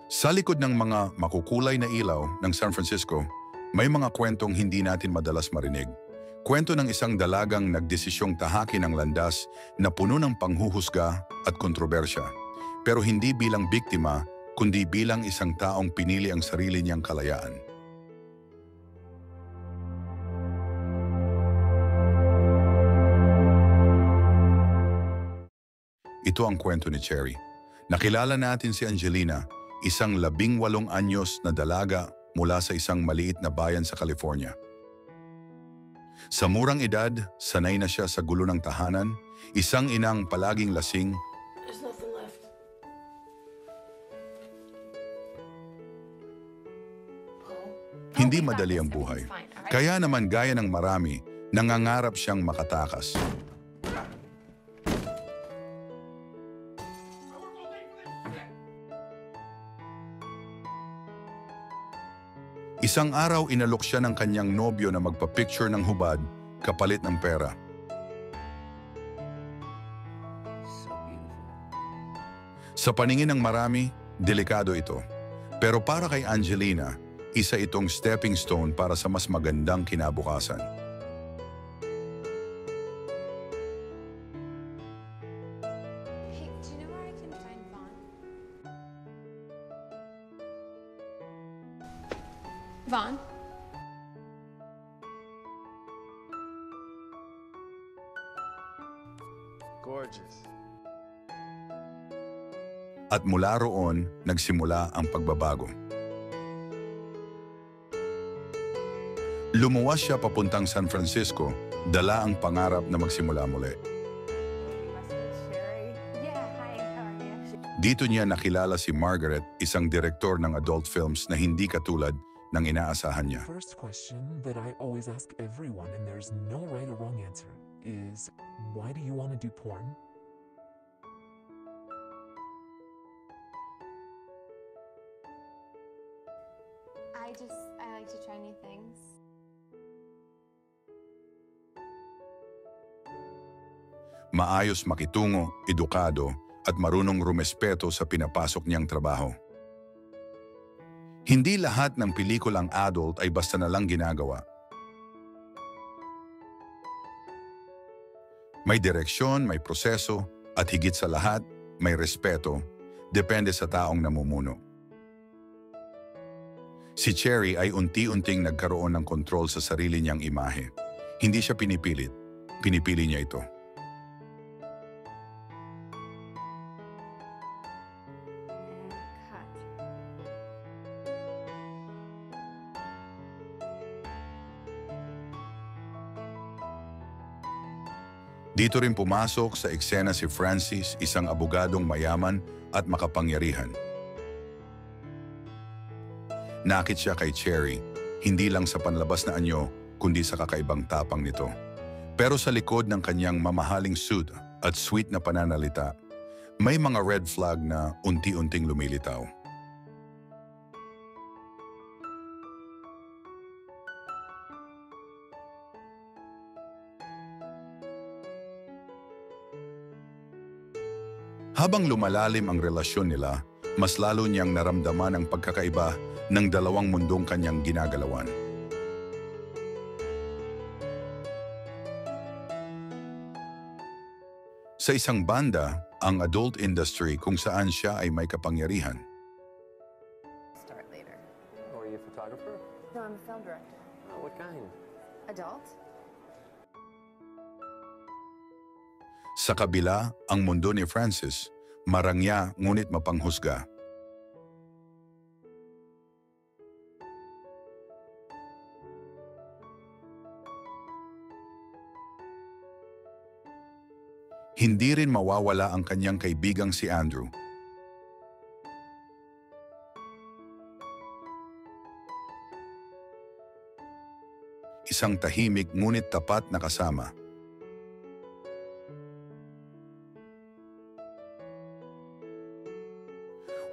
Sa likod ng mga makukulay na ilaw ng San Francisco, may mga kwentong hindi natin madalas marinig. Kwento ng isang dalagang nagdesisyong tahakin ang landas na puno ng panghuhusga at kontrobersya. Pero hindi bilang biktima, kundi bilang isang taong pinili ang sarili niyang kalayaan. Ito ang kwento ni Cherry. Nakilala natin si Angelina, isang 18 anyos na dalaga mula sa isang maliit na bayan sa California. Sa murang edad, sanay na siya sa gulo ng tahanan, isang inang palaging lasing. There's nothing left. Paul? Hindi madali ang buhay. Kaya naman gaya ng marami, nangangarap siyang makatakas. Isang araw inalok siya ng kanyang nobyo na magpa-picture ng hubad kapalit ng pera. Sa paningin ng marami, delikado ito. Pero para kay Angelina, isa itong stepping stone para sa mas magandang kinabukasan. Hey, do you know where I can find Vaughn? Vaughn? Gorgeous. At mula roon, nagsimula ang pagbabago. Lumuwas siya papuntang San Francisco, dala ang pangarap na magsimula muli. Yeah, hi, how are you? Dito niya nakilala si Margaret, isang direktor ng adult films na hindi katulad ng inaasahan niya. First question that I always ask everyone, and there's no right or wrong answer, is why do you want to do porn? I like to try new things. Maayos makitungo, edukado, at marunong rumespeto sa pinapasok niyang trabaho. Hindi lahat ng pelikulang adult ay basta na lang ginagawa. May direksyon, may proseso, at higit sa lahat, may respeto, depende sa taong namumuno. Si Cherry ay unti-unting nagkaroon ng kontrol sa sarili niyang imahe. Hindi siya pinipilit, pinipili niya ito. Cut. Dito rin pumasok sa eksena si Francis, isang abogadong mayaman at makapangyarihan. Nakit siya kay Cherry, hindi lang sa panlabas na anyo, kundi sa kakaibang tapang nito. Pero sa likod ng kanyang mamahaling suit at sweet na pananalita, may mga red flag na unti-unting lumilitaw. Habang lumalalim ang relasyon nila, mas lalo niyang naramdaman ang pagkakaiba ng dalawang mundong kanyang ginagalawan. Sa isang banda, ang adult industry kung saan siya ay may kapangyarihan. Start later. Oh, are you a photographer? No, I'm a film director. Oh, what kind? Adult? Sa kabila, ang mundo ni Francis, marangya ngunit mapanghusga. Hindi rin mawawala ang kanyang kaibigang si Andrew. Isang tahimik ngunit tapat na kasama.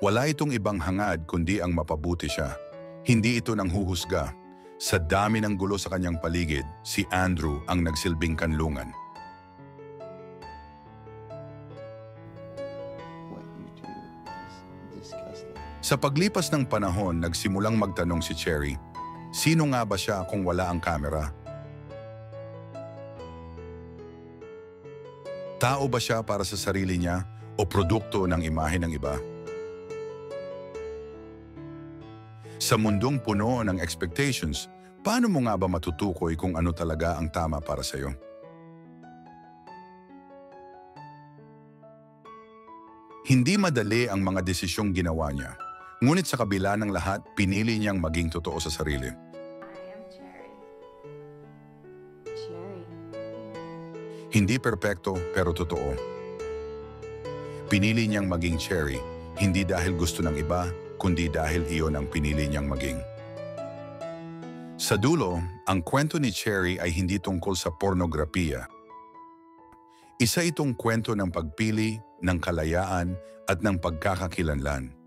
Wala itong ibang hangad kundi ang mapabuti siya. Hindi ito nang huhusga. Sa dami ng gulo sa kanyang paligid, si Andrew ang nagsilbing kanlungan. What you do is disgusting. Sa paglipas ng panahon, nagsimulang magtanong si Cherry, sino nga ba siya kung wala ang kamera? Tao ba siya para sa sarili niya o produkto ng imahe ng iba? Sa mundong puno ng expectations, paano mo nga ba matutukoy kung ano talaga ang tama para sa'yo? Hindi madali ang mga desisyong ginawa niya. Ngunit sa kabila ng lahat, pinili niyang maging totoo sa sarili. I am Cherry. Cherry. Hindi perpekto pero totoo. Pinili niyang maging Cherry, hindi dahil gusto ng iba, kundi dahil iyon ang pinili niyang maging. Sa dulo, ang kwento ni Cherry ay hindi tungkol sa pornografiya. Isa itong kwento ng pagpili, ng kalayaan at ng pagkakakilanlan.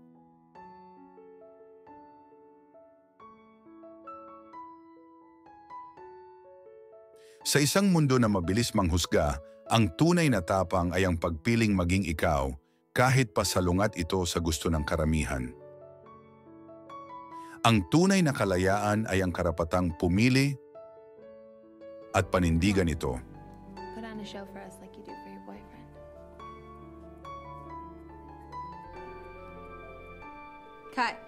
Sa isang mundo na mabilis manghusga, ang tunay na tapang ay ang pagpiling maging ikaw kahit pa salungat ito sa gusto ng karamihan. Ang tunay na kalayaan ay ang karapatang pumili at panindigan ito. Put on a show for us like you do for your boyfriend. Cut.